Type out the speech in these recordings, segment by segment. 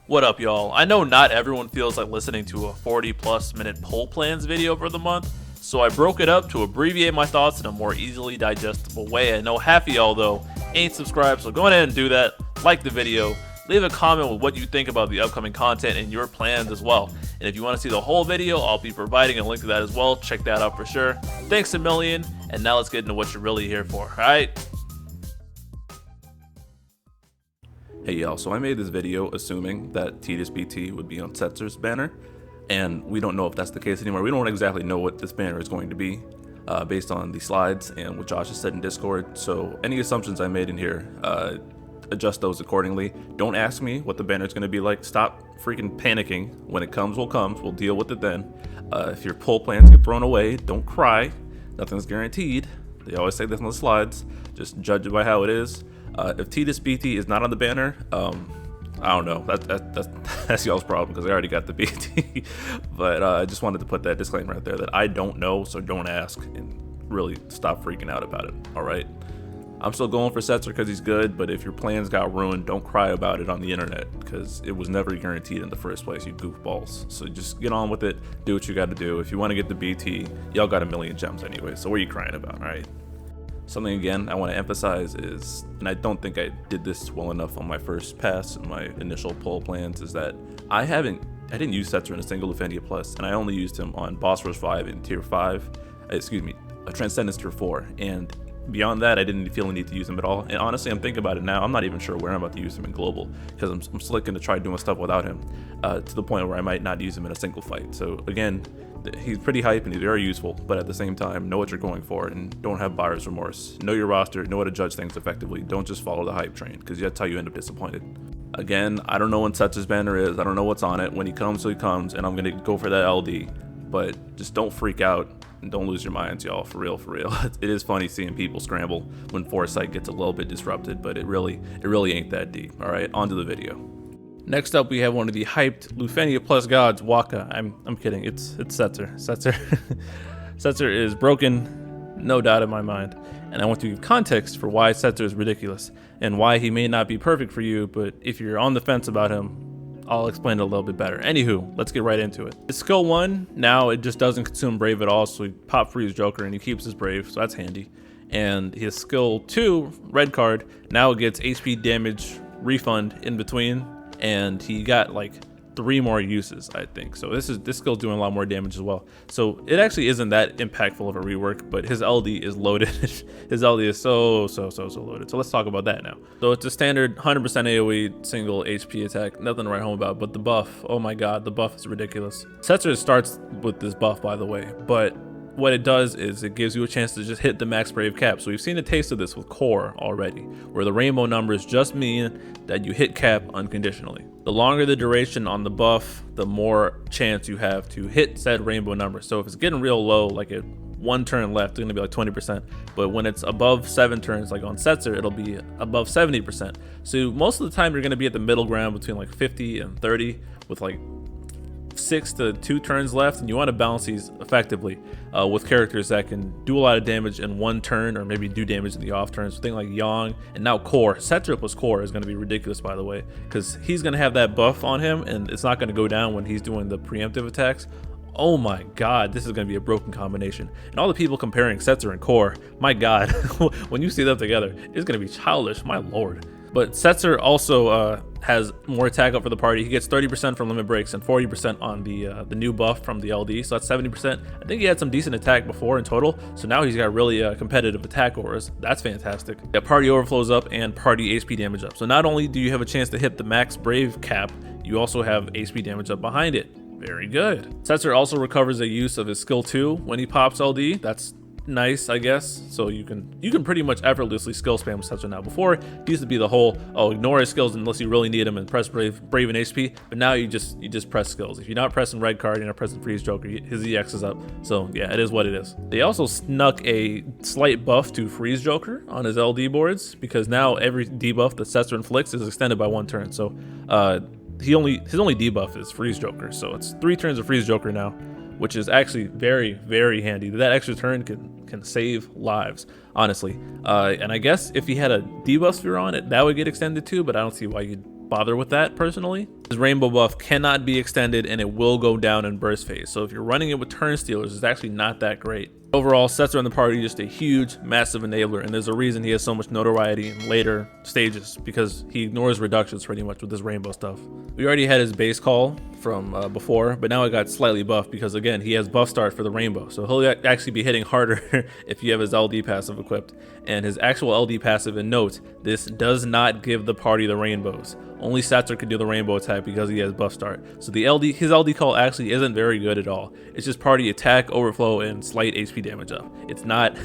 What up, y'all? I know not everyone feels like listening to a 40+ minute poll plans video for the month, so I broke it up to abbreviate my thoughts in a more easily digestible way. I know half of y'all, though, ain't subscribed, so go ahead and do that. Like the video, leave a comment with what you think about the upcoming content and your plans as well. And if you want to see the whole video, I'll be providing a link to that as well. Check that out for sure. Thanks a million, and now let's get into what you're really here for, alright? Hey y'all, so I made this video assuming that TDSBT would be on Setzer's banner, and we don't know if that's the case anymore. We don't exactly know what this banner is going to be based on the slides and what Josh has said in Discord, so any assumptions I made in here, adjust those accordingly. Don't ask me what the banner is going to be like. Stop freaking panicking. When it comes, we'll deal with it then. If your poll plans get thrown away, don't cry. Nothing's guaranteed. They always say this on the slides. Just judge it by how it is. If TDSBT is not on the banner, I don't know. That's y'all's problem because I already got the BT. But I just wanted to put that disclaimer out there that I don't know, so don't ask and really stop freaking out about it. All right. I'm still going for Setzer because he's good, but if your plans got ruined, don't cry about it on the internet because it was never guaranteed in the first place, you goofballs. So just get on with it. Do what you got to do. If you want to get the BT, y'all got a million gems anyway. So what are you crying about? All right. Something again I want to emphasize is, and I don't think I did this well enough on my first pass in my initial poll plans, is that I didn't use Setzer in a single Defendia Plus, and I only used him on Boss Rush 5 in Tier 5, a Transcendence Tier 4, and beyond that I didn't feel the need to use him at all. And honestly, I'm thinking about it now, I'm not even sure where I'm about to use him in Global, because I'm still looking to try doing stuff without him, to the point where I might not use him in a single fight. So again, he's pretty hype and he's very useful, but at the same time, know what you're going for and don't have buyer's remorse. Know your roster, know how to judge things effectively. Don't just follow the hype train, because that's how you end up disappointed. Again, I don't know when Setzer's banner is, I don't know what's on it. When he comes, so he comes, and I'm gonna go for that LD. But just don't freak out and don't lose your minds, y'all, for real, for real. It is funny seeing people scramble when Foresight gets a little bit disrupted, but it really ain't that deep. All right, on to the video. Next up, we have one of the hyped Lufenia Plus gods, Waka. I'm kidding. It's Setzer. Setzer is broken, no doubt in my mind. And I want to give context for why Setzer is ridiculous and why he may not be perfect for you. But if you're on the fence about him, I'll explain it a little bit better. Anywho, let's get right into it. His skill 1, now it just doesn't consume Brave at all, so he pop freeze Joker and he keeps his Brave, so that's handy. And his skill 2, red card, now it gets HP damage refund in between. And he got like 3 more uses, I think. So this skill's doing a lot more damage as well. So it actually isn't that impactful of a rework, but his LD is loaded. His LD is so loaded. So let's talk about that now. So it's a standard 100% AoE single HP attack, nothing to write home about. But the buff, oh my god, the buff is ridiculous. Setzer starts with this buff, by the way, but what it does is it gives you a chance to just hit the max Brave cap. So we've seen a taste of this with Core already, where the rainbow numbers just mean that you hit cap unconditionally. The longer the duration on the buff, the more chance you have to hit said rainbow number. So if it's getting real low, like at 1 turn left, it's gonna be like 20%. But when it's above 7 turns, like on Setzer, it'll be above 70%. So most of the time you're gonna be at the middle ground between like 50 and 30 with like 6 to 2 turns left, and you want to balance these effectively with characters that can do a lot of damage in 1 turn or maybe do damage in the off turns. So things like Yang and now Core. Setzer plus Core is going to be ridiculous, by the way, because he's going to have that buff on him and it's not going to go down when he's doing the preemptive attacks. Oh my god, this is going to be a broken combination. And all the people comparing Setzer and Core, my god, when you see them together, it's going to be childish, my lord. But Setzer also has more attack up for the party. He gets 30% from limit breaks and 40% on the new buff from the LD, so that's 70%. I think he had some decent attack before in total, so now he's got really competitive attack auras. That's fantastic. Yeah, party overflows up and party HP damage up. So not only do you have a chance to hit the max Brave cap, you also have HP damage up behind it. Very good. Setzer also recovers a use of his skill 2 when he pops LD. That's nice, I guess. So you can pretty much effortlessly skill spam with Setzer now. Before, it used to be the whole, oh, ignore his skills unless you really need him and press Brave and HP. But now you just press skills. If you're not pressing red card, you're not pressing freeze Joker, his EX is up. So yeah, it is what it is. They also snuck a slight buff to freeze Joker on his LD boards, because now every debuff that Setzer inflicts is extended by 1 turn. So his only debuff is freeze Joker. So it's 3 turns of freeze Joker now, which is actually very handy. That extra turn can save lives, honestly. And I guess if he had a debuff sphere on it, that would get extended too, but I don't see why you'd bother with that personally. His rainbow buff cannot be extended and it will go down in burst phase. So if you're running it with turn stealers, it's actually not that great. Overall, Setzer in the party is just a huge, massive enabler, and there's a reason he has so much notoriety in later stages, because he ignores reductions pretty much with this rainbow stuff. We already had his base call from before, but now it got slightly buffed because, again, he has buff start for the rainbow, so he'll actually be hitting harder if you have his LD passive equipped. And his actual LD passive, and note, this does not give the party the rainbows. Only Setzer can do the rainbow attack because he has buff start. So his LD call actually isn't very good at all. It's just party attack, overflow, and slight HP damage up. It's not,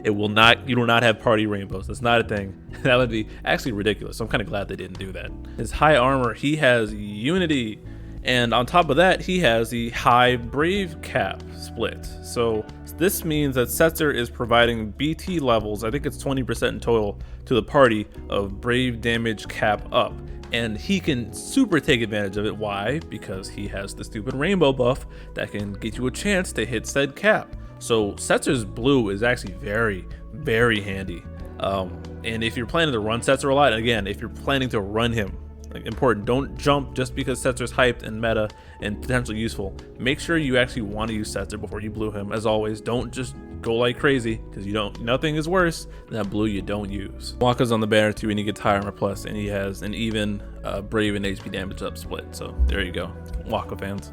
you will not have party rainbows. That's not a thing. That would be actually ridiculous. So I'm kind of glad they didn't do that. His high armor, he has unity. And on top of that, he has the high brave cap split. So this means that Setzer is providing BT levels, I think it's 20% in total, to the party of brave damage cap up. And he can super take advantage of it. Why? Because he has the stupid rainbow buff that can get you a chance to hit said cap. So Setzer's blue is actually very, very handy. And if you're planning to run Setzer a lot, again, if you're planning to run him, like, important, don't jump just because Setzer's hyped and meta and potentially useful. Make sure you actually want to use Setzer before you blue him. As always, don't just go like crazy, because nothing is worse than that blue you don't use. Waka's on the banner too, and he gets high armor plus, and he has an even brave and HP damage up split. So there you go, Waka fans.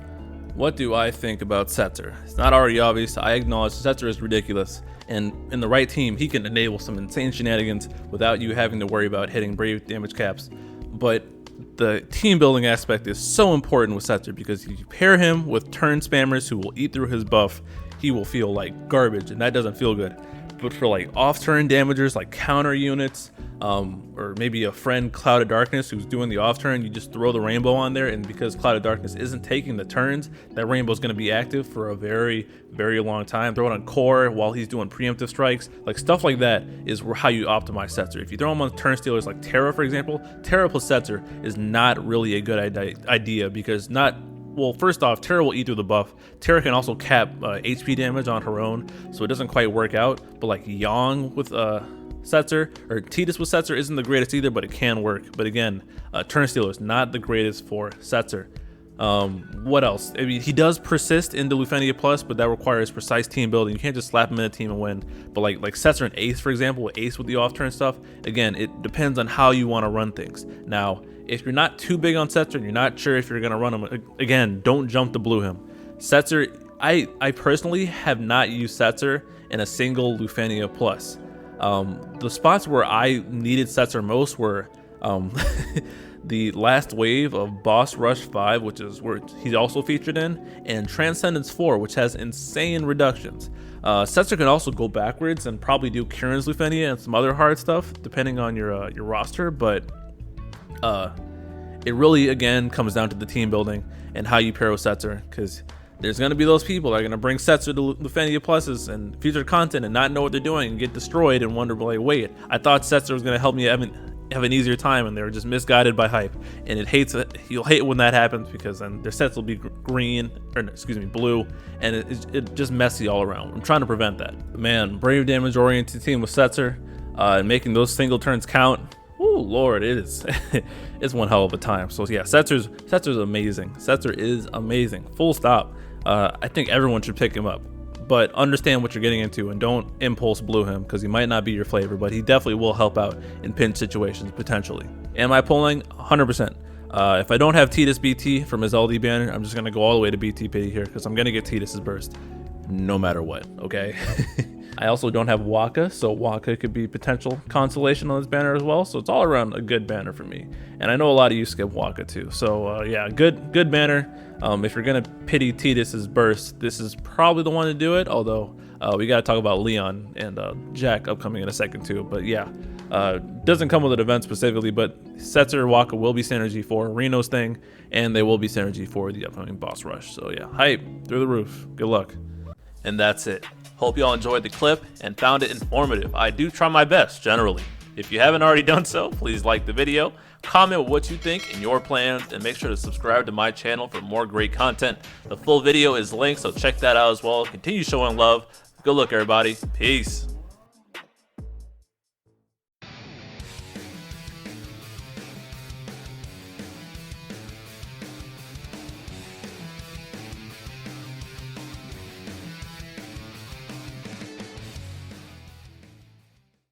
What do I think about Setzer? It's not already obvious. I acknowledge Setzer is ridiculous, and in the right team, he can enable some insane shenanigans without you having to worry about hitting brave damage caps. But the team building aspect is so important with Setzer, because if you pair him with turn spammers who will eat through his buff, he will feel like garbage, and that doesn't feel good. But for like off-turn damagers, like counter units, or maybe a friend Cloud of Darkness who's doing the off-turn, you just throw the rainbow on there, and because Cloud of Darkness isn't taking the turns, that rainbow is going to be active for a very, very long time. Throw it on Core while he's doing preemptive strikes. Like stuff like that is how you optimize Setzer. If you throw him on turn stealers like Terra, for example, Terra plus Setzer is not really a good idea, because well, first off, Terra will eat through the buff. Terra can also cap HP damage on her own, so it doesn't quite work out. But like Yang with Setzer, or Tidus with Setzer isn't the greatest either, but it can work. But again, turn stealer is not the greatest for Setzer. What else? I mean, he does persist into Lufenia Plus, but that requires precise team building. You can't just slap him in a team and win. But like Setzer and Ace, for example, with Ace with the off-turn stuff, again, it depends on how you want to run things. Now, if you're not too big on Setzer and you're not sure if you're going to run him, again, don't jump to blue him. Setzer, I personally have not used Setzer in a single Lufenia Plus. The spots where I needed Setzer most were the last wave of Boss Rush 5, which is where he's also featured in, and Transcendence 4, which has insane reductions. Setzer can also go backwards and probably do Kieran's Lufenia and some other hard stuff, depending on your roster, but it really, again, comes down to the team building and how you pair with Setzer, because there's going to be those people that are going to bring Setzer to Lufenia Pluses and featured content and not know what they're doing and get destroyed and wonder, like, wait, I thought Setzer was going to help me have an easier time, and they were just misguided by hype. And you'll hate when that happens, because then their sets will be blue, and it's just messy all around. I'm trying to prevent that. Man, brave damage oriented team with Setzer, and making those single turns count. Oh Lord, it is it's one hell of a time. So yeah, Setzer's amazing. Setzer is amazing. Full stop. I think everyone should pick him up, but understand what you're getting into and don't impulse blue him, because he might not be your flavor, but he definitely will help out in pinch situations potentially. Am I pulling? 100%. If I don't have Tidus BT from his LD banner, I'm just gonna go all the way to BTP here, because I'm gonna get Tidus's burst no matter what. Okay. I also don't have Waka, so Waka could be potential consolation on this banner as well. So it's all around a good banner for me. And I know a lot of you skip Waka too. So yeah, good banner. If you're gonna pity Tidus's burst, this is probably the one to do it. Although we gotta talk about Leon and Jack upcoming in a second too. But yeah, doesn't come with an event specifically, but Setzer Waka will be synergy for Reno's thing, and they will be synergy for the upcoming boss rush. So yeah, hype through the roof. Good luck. And that's it. Hope you all enjoyed the clip and found it informative. I do try my best, generally. If you haven't already done so, please like the video, comment what you think and your plans, and make sure to subscribe to my channel for more great content. The full video is linked, so check that out as well. Continue showing love. Good luck, everybody. Peace.